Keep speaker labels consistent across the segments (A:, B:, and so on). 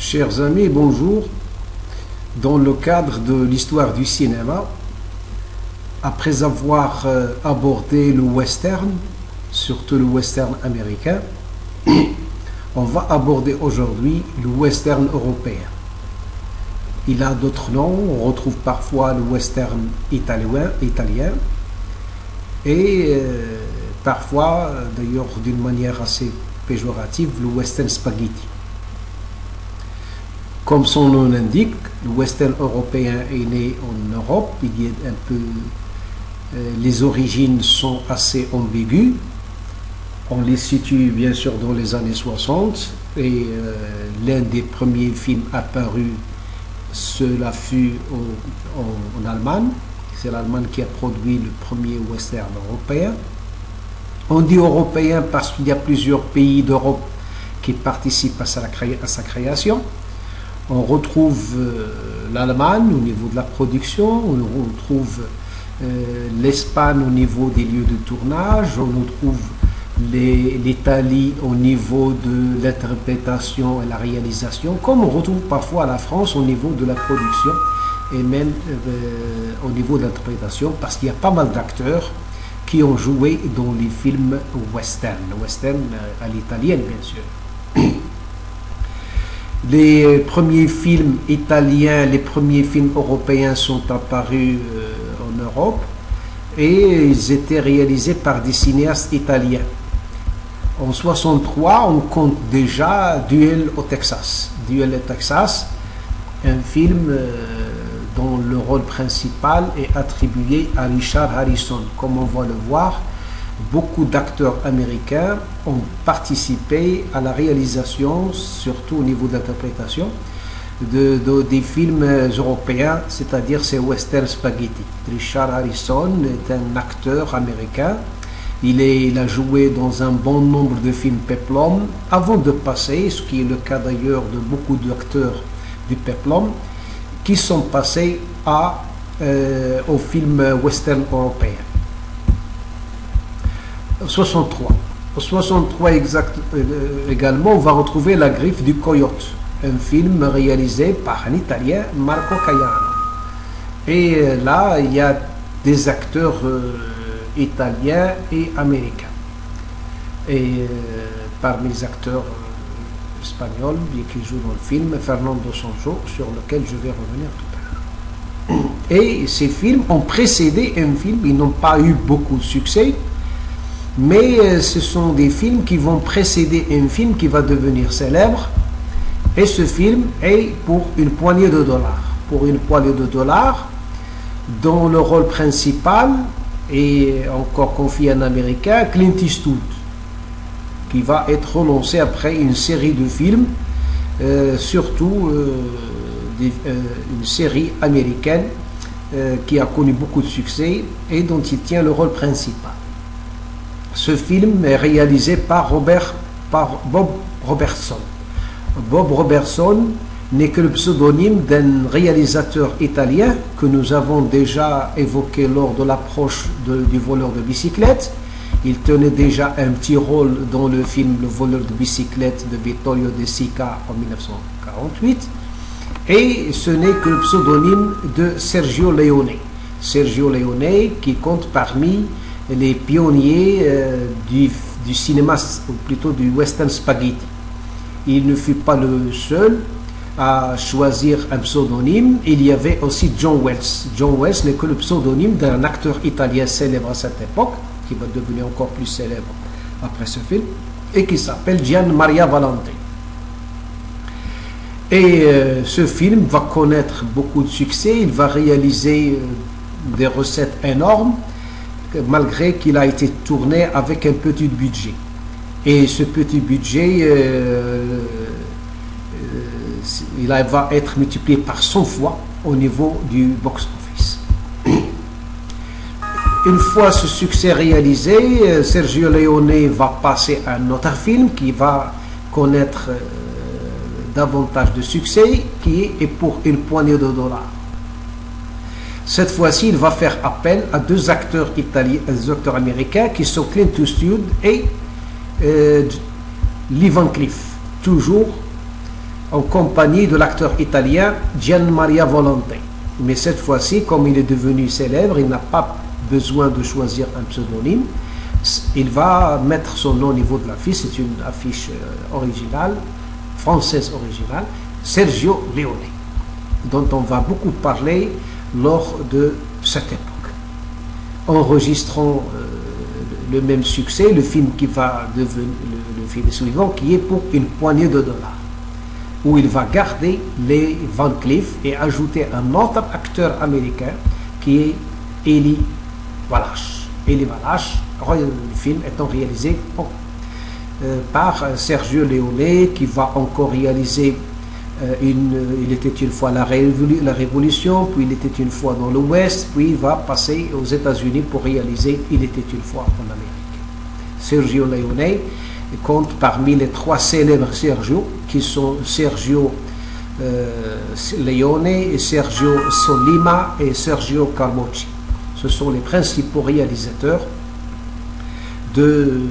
A: Chers amis, bonjour. Dans le cadre de l'histoire du cinéma, après avoir abordé le western, surtout le western américain, on va aborder aujourd'hui le western européen. Il a d'autres noms, on retrouve parfois le western italien et parfois, d'ailleurs d'une manière assez péjorative, le western spaghetti. Comme son nom l'indique, le western européen est né en Europe. Il y a un peu, les origines sont assez ambiguës. On les situe bien sûr dans les années 60 et l'un des premiers films apparus, cela fut en Allemagne. C'est l'Allemagne qui a produit le premier western européen. On dit européen parce qu'il y a plusieurs pays d'Europe qui participent à sa création. On retrouve l'Allemagne au niveau de la production, on retrouve l'Espagne au niveau des lieux de tournage, on retrouve l'Italie au niveau de l'interprétation et la réalisation, comme on retrouve parfois la France au niveau de la production et même au niveau de l'interprétation, parce qu'il y a pas mal d'acteurs qui ont joué dans les films western, le western à l'italienne bien sûr. Les premiers films italiens, les premiers films européens sont apparus en Europe et ils étaient réalisés par des cinéastes italiens. En 1963, on compte déjà Duel au Texas. Duel au Texas, un film dont le rôle principal est attribué à Richard Harrison. Comme on va le voir, beaucoup d'acteurs américains ont participé à la réalisation, surtout au niveau de l'interprétation, des films européens, c'est-à-dire ces western spaghetti. Richard Harrison est un acteur américain. Il a joué dans un bon nombre de films peplum avant de passer, ce qui est le cas d'ailleurs de beaucoup d'acteurs du peplum, qui sont passés au film western européen. 63. Au 63 également, on va retrouver La Griffe du Coyote, un film réalisé par un Italien, Marco Caiano. Et là, il y a des acteurs italiens et américains. Et parmi les acteurs espagnols qui jouent dans le film, Fernando Sancho, sur lequel je vais revenir tout à l'heure. Et ces films ont précédé un film, ils n'ont pas eu beaucoup de succès, mais ce sont des films qui vont précéder un film qui va devenir célèbre. Et ce film est pour une poignée de dollars. Pour une poignée de dollars, dont le rôle principal est encore confié à un Américain, Clint Eastwood, qui va être relancé après une série de films, surtout une série américaine qui a connu beaucoup de succès et dont il tient le rôle principal. Ce film est réalisé par Bob Robertson. Bob Robertson n'est que le pseudonyme d'un réalisateur italien que nous avons déjà évoqué lors de l'approche du voleur de bicyclette. Il tenait déjà un petit rôle dans le film Le voleur de bicyclette de Vittorio De Sica en 1948. Et ce n'est que le pseudonyme de Sergio Leone. Sergio Leone qui compte parmi les pionniers du cinéma, ou plutôt du western spaghetti. Il ne fut pas le seul à choisir un pseudonyme. Il y avait aussi John Wells. John Wells n'est que le pseudonyme d'un acteur italien célèbre à cette époque, qui va devenir encore plus célèbre après ce film, et qui s'appelle Gian Maria Valente. Et ce film va connaître beaucoup de succès. Il va réaliser des recettes énormes, malgré qu'il a été tourné avec un petit budget. Et ce petit budget, il va être multiplié par 100 fois au niveau du box-office. Une fois ce succès réalisé, Sergio Leone va passer à un autre film qui va connaître davantage de succès, qui est pour une poignée de dollars. Cette fois-ci, il va faire appel à deux acteurs italiens, deux acteurs américains qui sont Clint Eastwood et Lee Van Cleef, toujours en compagnie de l'acteur italien Gian Maria Volonté. Mais cette fois-ci, comme il est devenu célèbre, il n'a pas besoin de choisir un pseudonyme. Il va mettre son nom au niveau de l'affiche. C'est une affiche originale, française originale, Sergio Leone, dont on va beaucoup parler lors de cette époque. Enregistrant le même succès, le film qui va devenir le film suivant, qui est Pour une poignée de dollars, où il va garder les Van Cleef et ajouter un autre acteur américain qui est Eli Wallach. Eli Wallach, le film étant réalisé par Sergio Leone, qui va encore réaliser Il était une fois la Révolution, puis Il était une fois dans l'Ouest, puis il va passer aux États-Unis pour réaliser Il était une fois en Amérique. Sergio Leone compte parmi les 3 célèbres Sergio, qui sont Sergio Leone, et Sergio Solima et Sergio Carmocci. Ce sont les principaux réalisateurs de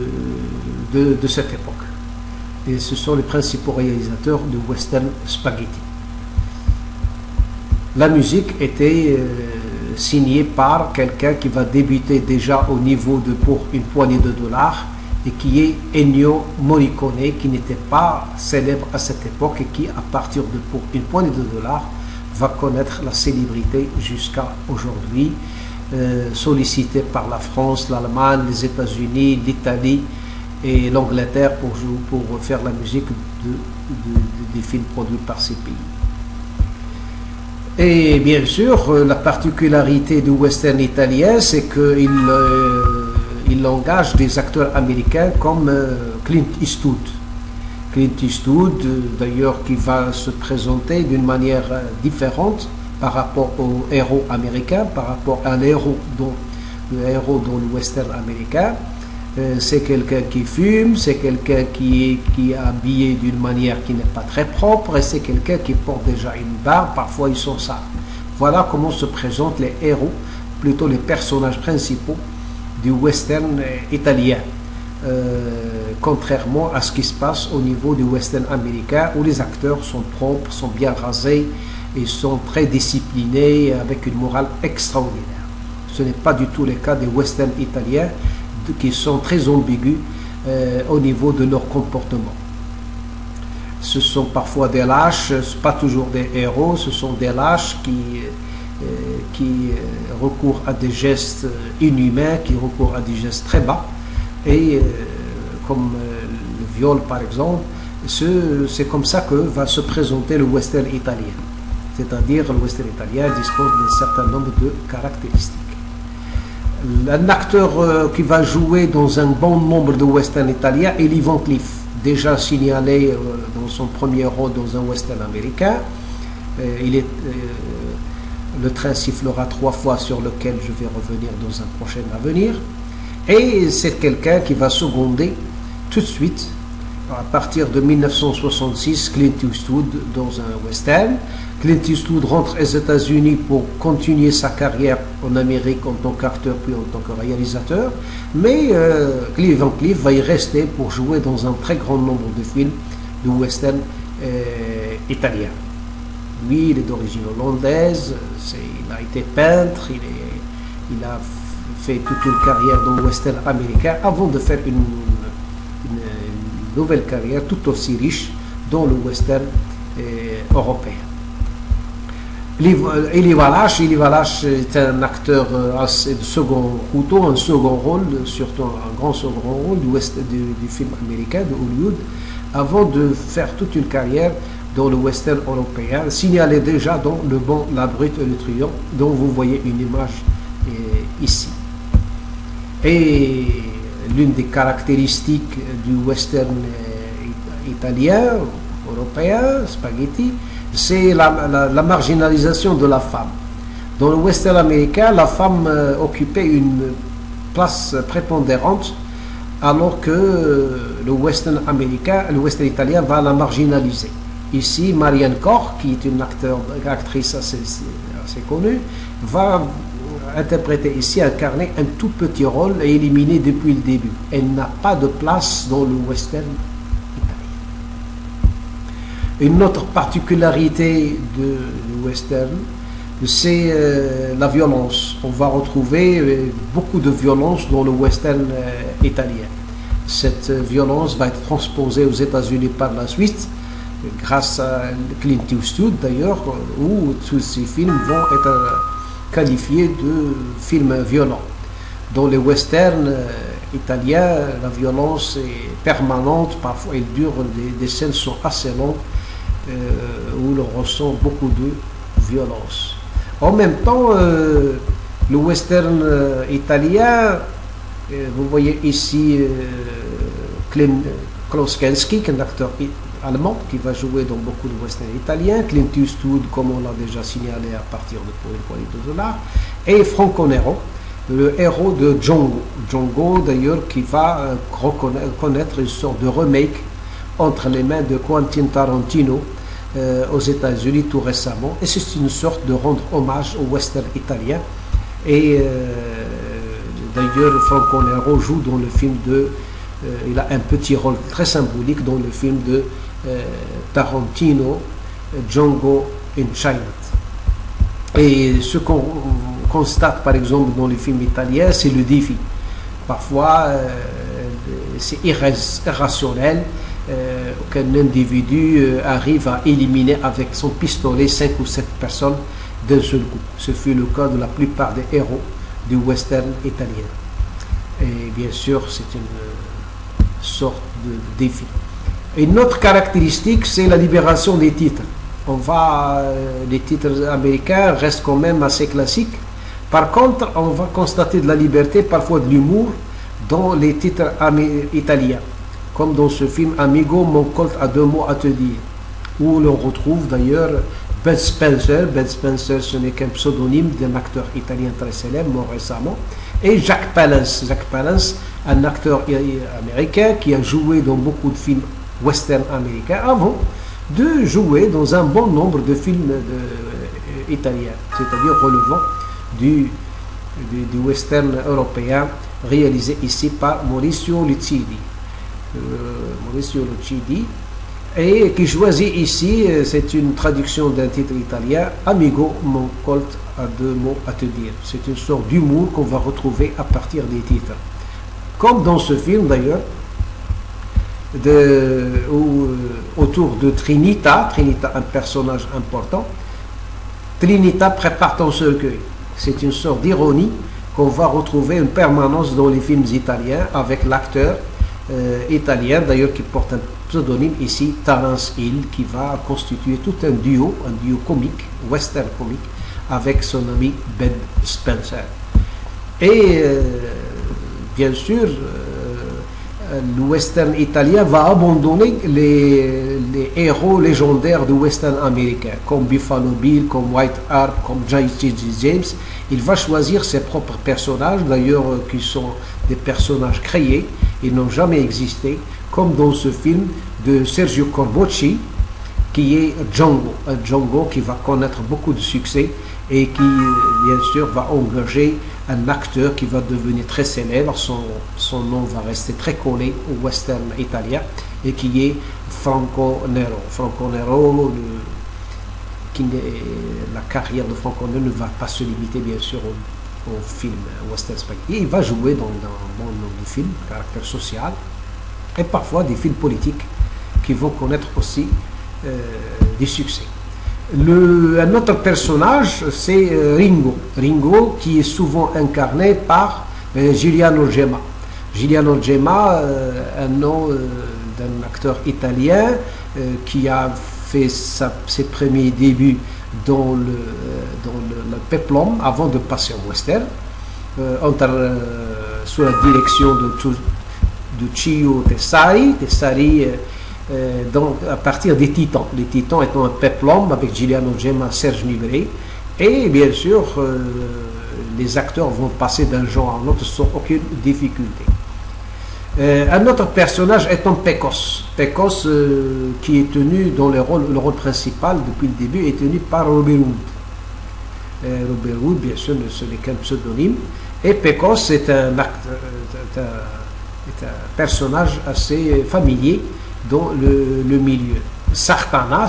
A: cette époque. Et ce sont les principaux réalisateurs du western spaghetti. La musique était signée par quelqu'un qui va débuter déjà au niveau de Pour une poignée de dollars, et qui est Ennio Morricone, qui n'était pas célèbre à cette époque et qui, à partir de Pour une poignée de dollars, va connaître la célébrité jusqu'à aujourd'hui, sollicité par la France, l'Allemagne, les États-Unis, l'Italie et l'Angleterre pour faire la musique des films produits par ces pays. Et bien sûr, la particularité du western italien, c'est qu'il engage des acteurs américains comme Clint Eastwood. Clint Eastwood, d'ailleurs, qui va se présenter d'une manière différente par rapport aux héros américains, par rapport à l'héros dans le western américain. C'est quelqu'un qui fume, c'est quelqu'un qui est habillé d'une manière qui n'est pas très propre, et c'est quelqu'un qui porte déjà une barbe, parfois ils sont sales. Voilà comment se présentent les héros, plutôt les personnages principaux du western italien, contrairement à ce qui se passe au niveau du western américain, où les acteurs sont propres, sont bien rasés et sont très disciplinés, avec une morale extraordinaire. Ce n'est pas du tout le cas des westerns italiens, qui sont très ambigus au niveau de leur comportement. Ce sont parfois des lâches, pas toujours des héros, ce sont des lâches qui recourent à des gestes inhumains, qui recourent à des gestes très bas, et comme le viol par exemple. C'est comme ça que va se présenter le western italien. C'est-à-dire le western italien dispose d'un certain nombre de caractéristiques. Un acteur qui va jouer dans un bon nombre de westerns italiens est Lee Van Cleef, déjà signalé dans son premier rôle dans un western américain. Le train sifflera 3 fois, sur lequel je vais revenir dans un prochain avenir. Et c'est quelqu'un qui va seconder tout de suite, à partir de 1966, Clint Eastwood dans un western. Clint Eastwood rentre aux États-Unis pour continuer sa carrière en Amérique en tant qu'acteur puis en tant que réalisateur, mais Lee Van Cleef va y rester pour jouer dans un très grand nombre de films de western italien. Lui, il est d'origine hollandaise, il a été peintre, il a fait toute une carrière dans le western américain avant de faire une nouvelle carrière tout aussi riche dans le western européen. Eli Wallach est un acteur de second couteau, un second rôle, surtout un grand second rôle du film américain, de Hollywood, avant de faire toute une carrière dans le western européen, signalé déjà dans Le Bon, la Brute et le Truand, dont vous voyez une image ici. Et l'une des caractéristiques du western italien, européen, spaghetti, c'est la marginalisation de la femme. Dans le western américain, la femme occupait une place prépondérante, alors que le western italien va la marginaliser. Ici, Marianne Koch, qui est une actrice assez connue, va interpréter ici, incarner un tout petit rôle et éliminée depuis le début. Elle n'a pas de place dans le western italien. Une autre particularité du western, c'est la violence. On va retrouver beaucoup de violence dans le western italien. Cette violence va être transposée aux États-Unis par la suite, grâce à Clint Eastwood d'ailleurs, où tous ces films vont être qualifiés de films violents. Dans les westerns italiens, la violence est permanente, parfois elle dure, des scènes sont assez longues, où l'on ressent beaucoup de violence. En même temps, le western italien, vous voyez ici Klaus Kinski, qui est un acteur allemand qui va jouer dans beaucoup de westerns italiens, Clint Eastwood, comme on l'a déjà signalé à partir de Pour une poignée de dollars, et Franco Nero, le héros de Django. Django, d'ailleurs, qui va connaître une sorte de remake entre les mains de Quentin Tarantino aux États-Unis tout récemment. Et c'est une sorte de rendre hommage au western italien. Et d'ailleurs, Franco Nero joue dans le film il a un petit rôle très symbolique dans le film de Tarantino, Django Unchained. Et ce qu'on constate par exemple dans les films italiens, c'est le défi. Parfois, c'est irrationnel qu'un individu arrive à éliminer avec son pistolet 5 ou 7 personnes d'un seul coup. Ce fut le cas de la plupart des héros du western italien. Et bien sûr, c'est une sorte de défi. Une autre caractéristique, c'est la libération des titres. Les titres américains restent quand même assez classiques. Par contre, on va constater de la liberté, parfois de l'humour, dans les titres italiens. Comme dans ce film Amigo, mon Colt a 2 mots à te dire, où l'on retrouve d'ailleurs Bud Spencer. Bud Spencer, ce n'est qu'un pseudonyme d'un acteur italien très célèbre, mort récemment, et Jack Palance. Jack Palance, un acteur américain qui a joué dans beaucoup de films western américains avant de jouer dans un bon nombre de films italiens, c'est-à-dire relevant du western européen réalisé ici par Maurizio Lucidi. Et qui choisit ici, c'est une traduction d'un titre italien, Amigo, mon Colt a 2 mots à te dire. C'est une sorte d'humour qu'on va retrouver à partir des titres. Comme dans ce film d'ailleurs, autour de Trinita, un personnage important. Trinita prépare ton cercueil. C'est une sorte d'ironie qu'on va retrouver en permanence dans les films italiens avec l'acteur italien d'ailleurs qui porte un pseudonyme ici, Terence Hill, qui va constituer tout un duo comique, western comique, avec son ami Bud Spencer. Et bien sûr, le western italien va abandonner les héros légendaires du western américain, comme Buffalo Bill, comme White Hart, comme J.J. James. Il va choisir ses propres personnages, d'ailleurs, qui sont des personnages créés, ils n'ont jamais existé, comme dans ce film de Sergio Corbucci, qui est Django. Un Django qui va connaître beaucoup de succès et qui, bien sûr, va engager un acteur qui va devenir très célèbre. Son nom va rester très collé au western italien et qui est Franco Nero. Franco Nero, la carrière de Franco Nero ne va pas se limiter, bien sûr, au film western spaghetti. Il va jouer dans un bon nombre de films, caractère social, et parfois des films politiques qui vont connaître aussi du succès. Un autre personnage, c'est Ringo. Ringo, qui est souvent incarné par Giuliano Gemma. Giuliano Gemma, un nom d'un acteur italien qui a fait ses premiers débuts dans le peplum avant de passer au western, sous la direction de Cio Tessari. Donc à partir des Titans. Les Titans étant un peplum avec Giuliano Gemma, Serge Nibret, et bien sûr les acteurs vont passer d'un genre à l'autre sans aucune difficulté. Un autre personnage étant Pecos. Pecos qui est tenu dans le rôle principal depuis le début est tenu par Robert Wood. Robert Wood, bien sûr, ce n'est qu'un pseudonyme. Et Pecos est un personnage assez familier dans le milieu. Sartana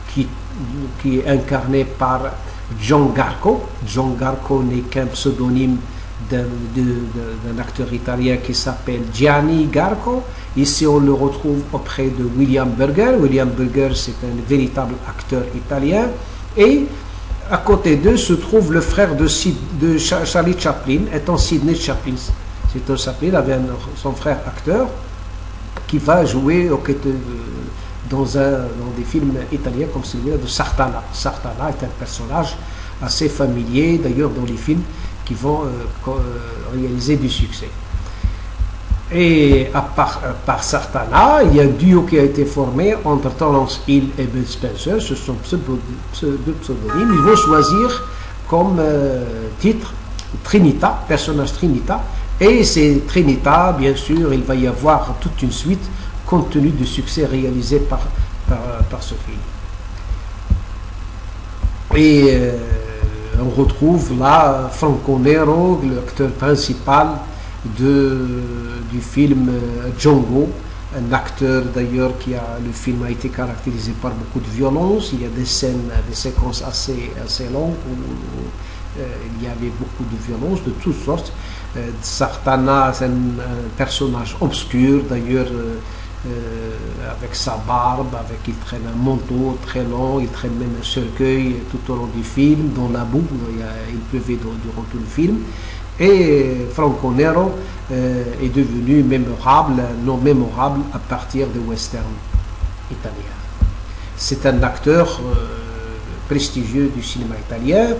A: qui est incarné par John Garco. John Garco n'est qu'un pseudonyme d'un acteur italien qui s'appelle Gianni Garco. Ici, on le retrouve auprès de William Burger. William Burger, c'est un véritable acteur italien. Et à côté d'eux se trouve le frère de Charlie Chaplin, étant Sidney Chaplin. Sidney Chaplin avait son frère acteur qui va jouer dans des films italiens comme celui-là de Sartana. Sartana est un personnage assez familier, d'ailleurs, dans les films qui vont réaliser du succès. Et par Sartana, il y a un duo qui a été formé entre Terence Hill et Bud Spencer. Ce sont deux pseudonymes. Ils vont choisir comme titre Trinita, personnage Trinita. Et c'est Trinita, bien sûr, il va y avoir toute une suite compte tenu du succès réalisé par ce film. Et on retrouve là Franco Nero, l'acteur principal du film Django, un acteur d'ailleurs le film a été caractérisé par beaucoup de violence. Il y a des séquences assez longues où il y avait beaucoup de violence de toutes sortes. Sartana, c'est un personnage obscur d'ailleurs, avec sa barbe, il traîne un manteau très long, il traîne même un cercueil tout au long du film, dans la boue, il pleuvait durant tout le film. Et Franco Nero est devenu non mémorable à partir des westerns italiens. C'est un acteur prestigieux du cinéma italien.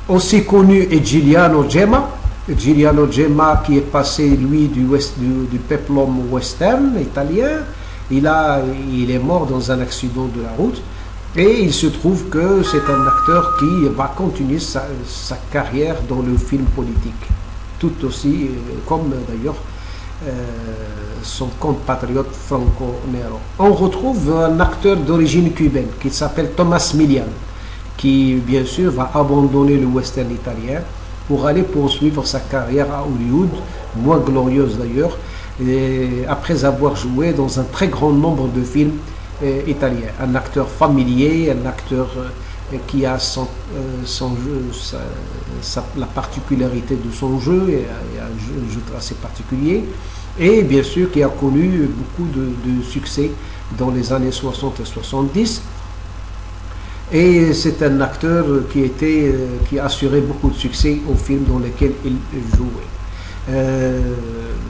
A: Aussi connu est Giuliano Gemma. Giuliano Gemma qui est passé, lui, du peplum western italien. Il est mort dans un accident de la route. Et il se trouve que c'est un acteur qui va continuer sa carrière dans le film politique. Tout aussi, comme d'ailleurs son compatriote Franco Nero. On retrouve un acteur d'origine cubaine qui s'appelle Thomas Milian, qui bien sûr va abandonner le western italien pour aller poursuivre sa carrière à Hollywood, moins glorieuse d'ailleurs, après avoir joué dans un très grand nombre de films italiens. Un acteur familier, un acteur qui a la particularité de son jeu, et un jeu assez particulier, et bien sûr qui a connu beaucoup de succès dans les années 60 et 70. Et c'est un acteur qui assurait beaucoup de succès aux films dans lesquels il jouait.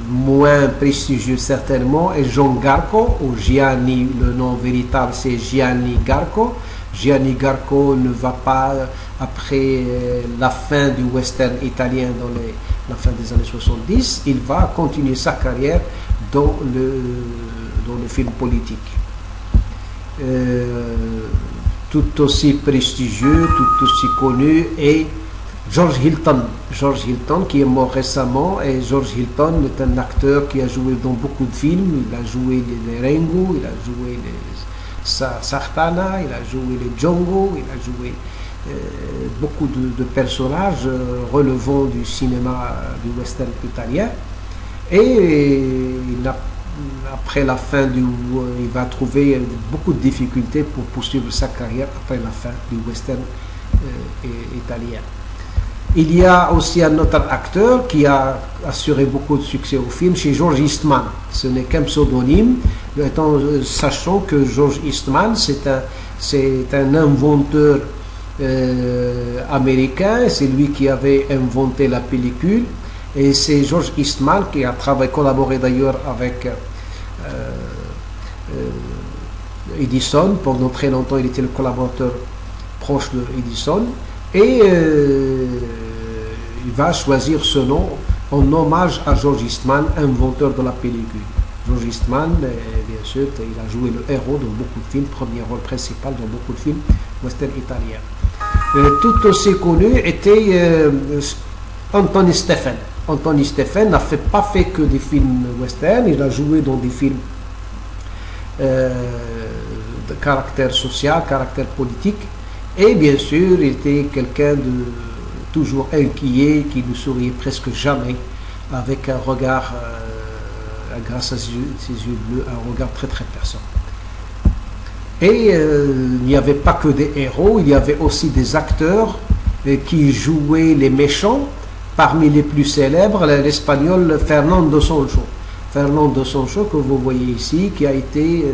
A: Moins prestigieux certainement est John Garco, ou Gianni, le nom véritable c'est Gianni Garco. Gianni Garco ne va pas, après la fin du western italien la fin des années 70, il va continuer sa carrière dans le film politique. Tout aussi prestigieux, tout aussi connu est George Hilton. George Hilton qui est mort récemment, et George Hilton est un acteur qui a joué dans beaucoup de films. Il a joué les Rengo, il a joué les Sartana, il a joué les Django, il a joué beaucoup de personnages relevant du cinéma du western italien. Et après la fin il va trouver beaucoup de difficultés pour poursuivre sa carrière après la fin du western italien. Il y a aussi un autre acteur qui a assuré beaucoup de succès au film, chez George Eastman. Ce n'est qu'un pseudonyme, sachant que George Eastman, c'est un inventeur américain, c'est lui qui avait inventé la pellicule, et c'est George Eastman qui a collaboré d'ailleurs avec Edison. Pendant très longtemps, il était le collaborateur proche de Edison, et il va choisir ce nom en hommage à George Eastman, inventeur de la pellicule. George Eastman, bien sûr, il a joué le héros dans beaucoup de films, premier rôle principal dans beaucoup de films western italiens. Tout aussi connu était Anthony Stephen. Anthony Stephen n'a pas fait que des films western, il a joué dans des films de caractère social, caractère politique, et bien sûr, il était quelqu'un de toujours inquiet, qui ne souriait presque jamais, avec un regard, un grâce à ses yeux bleus, un regard très très perçant. Et il n'y avait pas que des héros, il y avait aussi des acteurs qui jouaient les méchants. Parmi les plus célèbres, l'espagnol Fernando Sancho. Fernando Sancho, que vous voyez ici, qui a été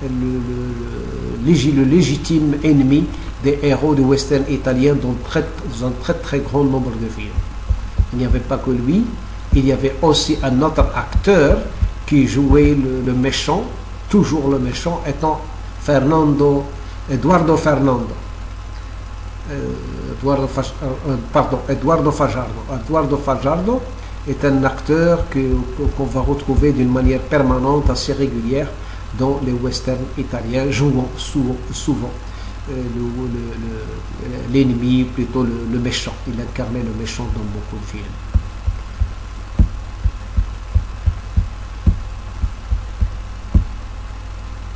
A: le légitime ennemi des héros du western italien dans un très très grand nombre de films. Il n'y avait pas que lui, il y avait aussi un autre acteur qui jouait le méchant, toujours le méchant, étant Eduardo Fajardo. Eduardo Fajardo est un acteur qu'on va retrouver d'une manière permanente, assez régulière, dans les westerns italiens, jouant souvent l'ennemi, plutôt le méchant. Il incarnait le méchant dans beaucoup de films.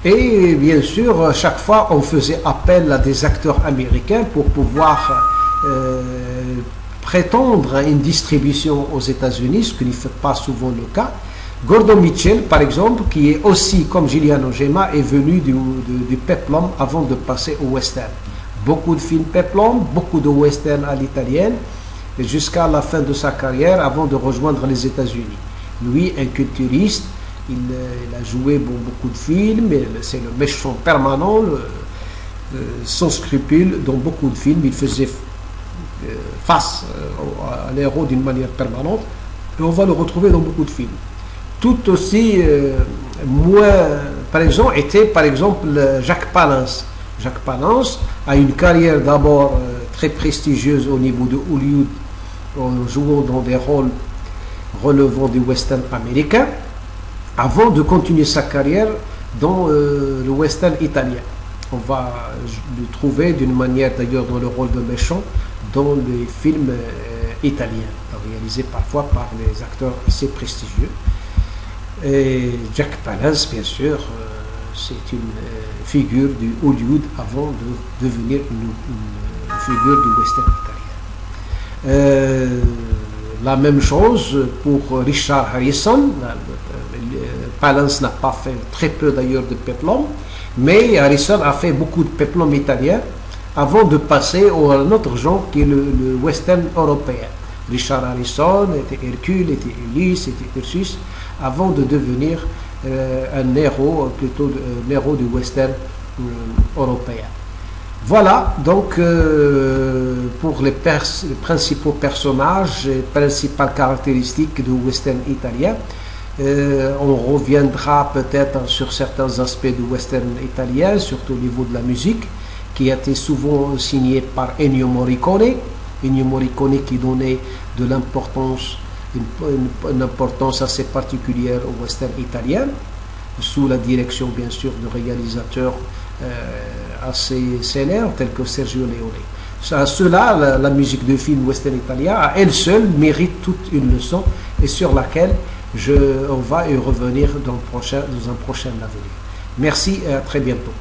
A: Et bien sûr, chaque fois, on faisait appel à des acteurs américains pour pouvoir prétendre à une distribution aux États-Unis, ce qui n'est pas souvent le cas. Gordon Mitchell, par exemple, qui est aussi, comme Giuliano Gemma, est venu du peplum avant de passer au western. Beaucoup de films peplum, beaucoup de western à l'italienne, jusqu'à la fin de sa carrière, avant de rejoindre les États-Unis. Lui, un culturiste, il a joué beaucoup de films, c'est le méchant permanent, sans scrupule, dans beaucoup de films. Il faisait face à l'héros d'une manière permanente, et on va le retrouver dans beaucoup de films. Tout aussi moins présent était par exemple Jacques Palance. Jacques Palance a une carrière d'abord très prestigieuse au niveau de Hollywood, en jouant dans des rôles relevant du western américain, avant de continuer sa carrière dans le western italien. On va le trouver d'une manière d'ailleurs dans le rôle de méchant dans les films italiens, réalisés parfois par des acteurs assez prestigieux. Et Jack Palance, bien sûr, c'est une figure du Hollywood avant de devenir une figure du western italien. La même chose pour Richard Harrison. Palance n'a pas fait très peu d'ailleurs de peplum, mais Harrison a fait beaucoup de peplum italien avant de passer à un autre genre qui est le western européen. Richard Harrison était Hercule, était Ulysse, était Ursus, avant de devenir un héros, plutôt un héros du western européen. Voilà donc pour les principaux personnages et principales caractéristiques du western italien. On reviendra peut-être sur certains aspects du western italien, surtout au niveau de la musique, qui a été souvent signé par Ennio Morricone. Ennio Morricone qui donnait de l'importance, une importance assez particulière au western italien, sous la direction bien sûr de réalisateurs assez célèbres tels que Sergio Leone. Cela, la musique de film western italien, à elle seule, mérite toute une leçon et sur laquelle on va y revenir dans un prochain avenir. Merci et à très bientôt.